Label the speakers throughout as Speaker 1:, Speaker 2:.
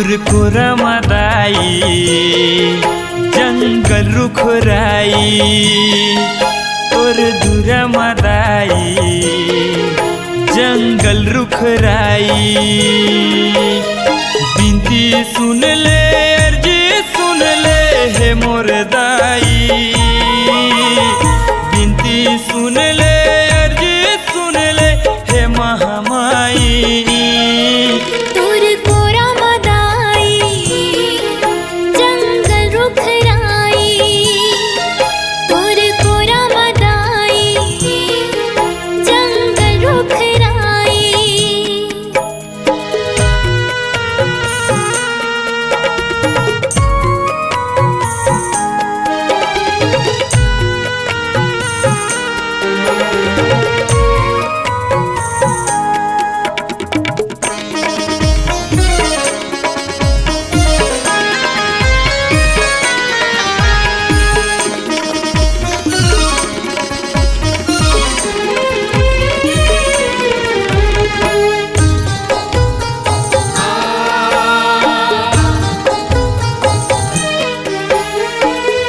Speaker 1: तुर कोरा मदाई जंगल रुखराई तुर दूरा मदाई जंगल रुखराई बिनती सुन ले अर्जी सुन ले हे मोर दाई बिनती सुन ले अर्जी सुन ले हे महामाई
Speaker 2: तुर कोरा मदाई जंगल रुखराई तुर कोरा मदाई जंगल रुखराई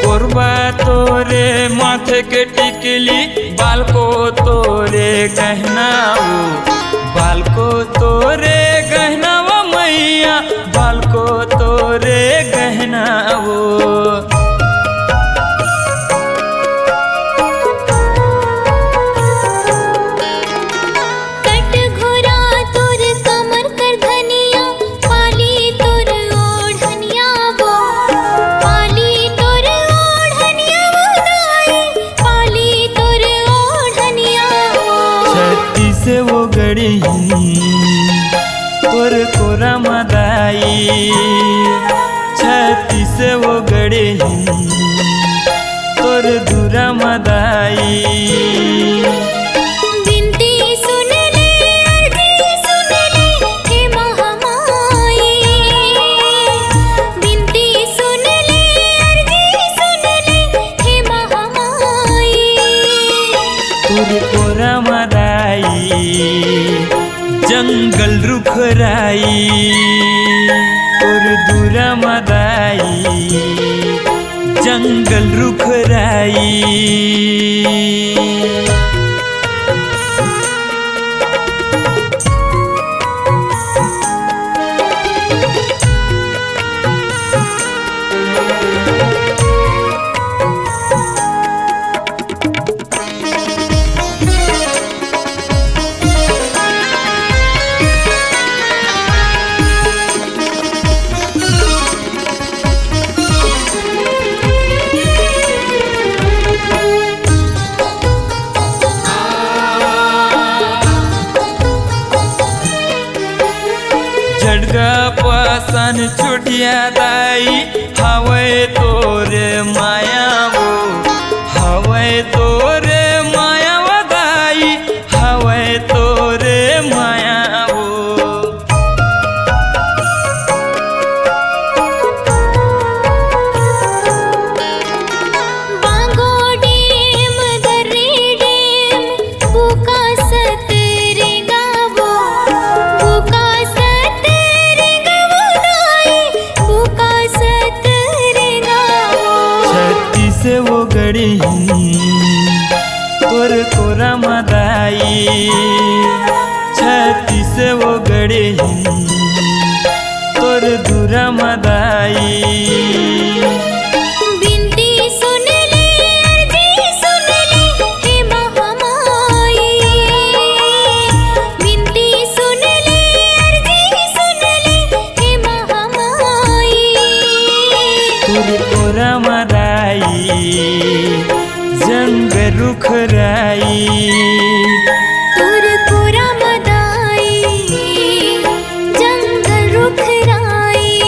Speaker 1: कोरबा तोरे माथे के टिकली बाल को तोरे गहनाओ बाल को तोरे गहनाओ मैया बाल को तोरे गहनाओ
Speaker 2: कट घोरा तुर कमर कर धनिया पाली तुर ओढ़निया वो पाली तुर ओढ़निया वो दाई पाली तुर ओढ़निया वो
Speaker 1: छत्ती से वो गड़ी तोर कोरा मदाई छत्ती से वो गड़ी तोर दूरा मदाई
Speaker 2: बिनती सुन ले अर्जी सुन ले हे महामाई बिनती सुन ले अर्जी सुन ले हे महामाई
Speaker 1: तुर कोरा मदाई जंगल रुखराई तुर दूरा मदाई जंगल रुखराई झटका पासन छुटिया दाई हवे तोरे माया वो हवे तोरे माया वो दाई हवे तोरे माया वो
Speaker 2: बांगो डेम दर्रे डेम बुका सतरे गावो बुका सतरे गावो दाई बुका सतरे गावो
Speaker 1: छत्ती से वो गड़ी तोर कोरा मदाई छत्ती से वो गड़ी तोर दूरा मदाई
Speaker 2: बिनती सुन ले अर्जी सुन ले हे महामाई बिनती सुन ले अर्जी सुन ले हे महामाई
Speaker 1: तुर कोरा मदाई जंगल रुखराई
Speaker 2: तुर कोरा मदाई जंगल रुखराई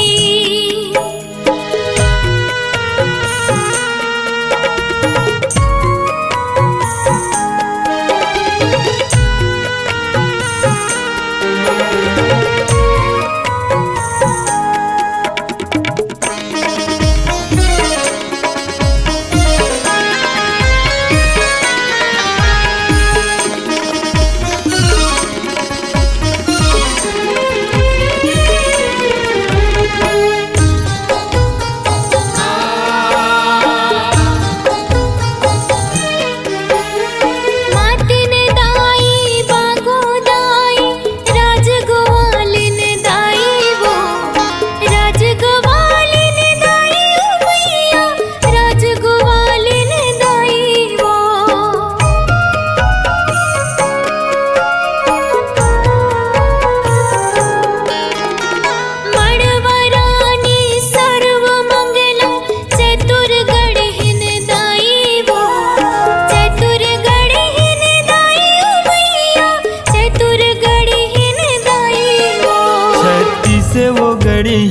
Speaker 1: गड़ी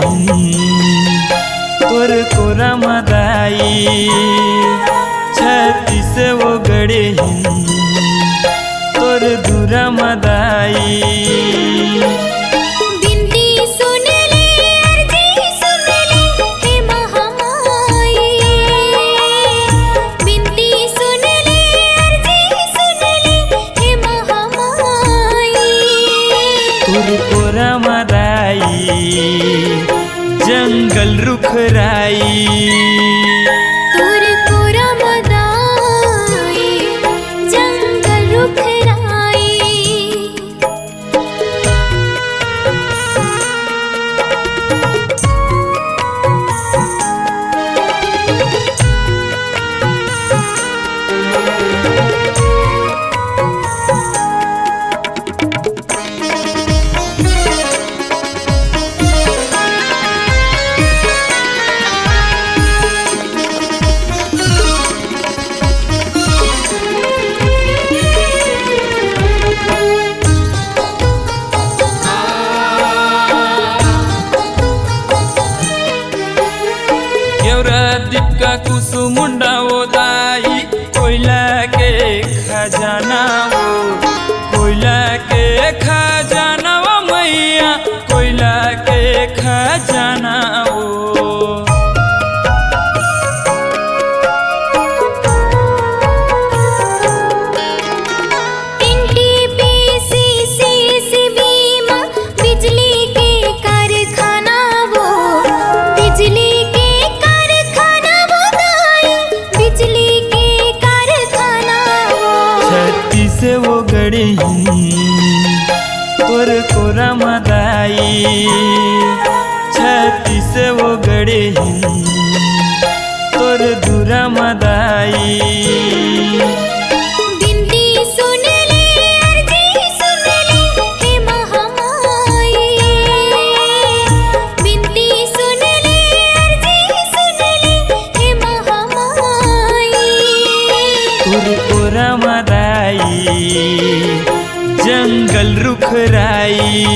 Speaker 1: तोर कोरा मदाई छाती से वो गड़ी तोर दूरा मदाई
Speaker 2: बिनती सुन ले अर्जी सुन ले हे महामाई बिनती सुन ले अर्जी सुन ले हे महामाई
Speaker 1: तोर कोरा मदाई जंगल रुखराई
Speaker 2: तोर कोरा मदाई जंगल रुखराई
Speaker 1: दीपका कुसुमुंडा वो दाई कोयला के खजाना वो कोयला के खजाना वो मैया कोयला के खजाना वो
Speaker 2: बिजली के कारखाना वो बिजली
Speaker 1: से वो गड़ी तोर कोरा मदाई छाती से वो गड़ी तोर दूरा मदाई
Speaker 2: बिनती सुन ले अर्जी सुन ले हे महामाई बिनती सुन ले अर्जी सुन ले हे महामाई
Speaker 1: तोर कोरा मदाई जंगल रुखराई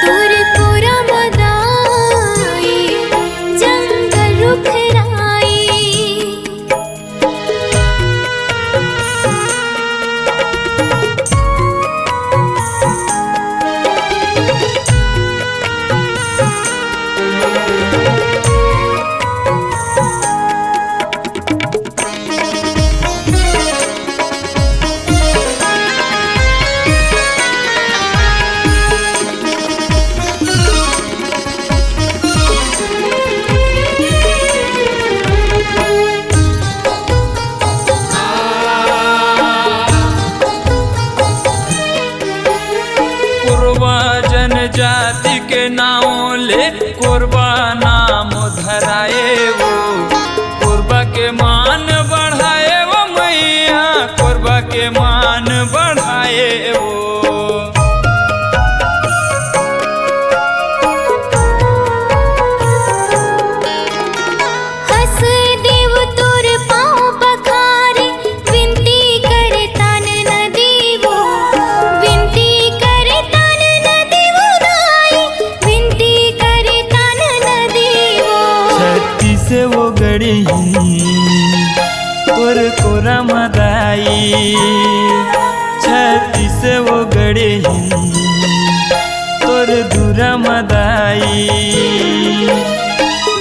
Speaker 2: तोर कोरा मदाई जंगल रुखराई
Speaker 1: जाति के नाम ले कोरबा नाम धराए वो कोरबा के मान बढ़ाए वो मैया कोरबा के मान बढ़ाए वो से वो गड़ी तोर कोरा मदाई छाती से वो गड़ी तोर दूरा मदाई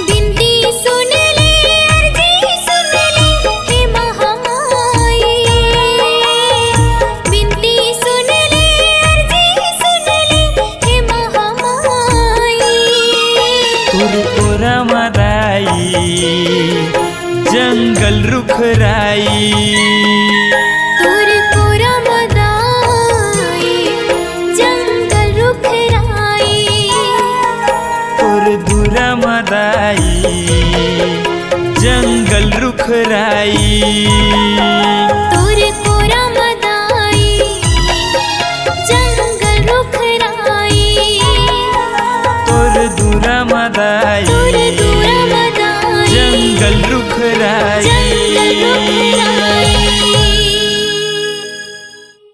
Speaker 2: बिनती सुन ले अर्जी सुन ले हे महामाई बिनती सुन ले अर्जी सुन ले हे महामाई
Speaker 1: तोर कोरा मदाई जंगल रुखराई
Speaker 2: तोर कोरा मदाई जंगल रुखराई
Speaker 1: तोर दूरा मदाई जंगल रुखराई
Speaker 2: तोर कोरा मदाई जंगल रुखराई
Speaker 1: तोर दूरा मदाई
Speaker 2: जंगल
Speaker 1: रुखराई।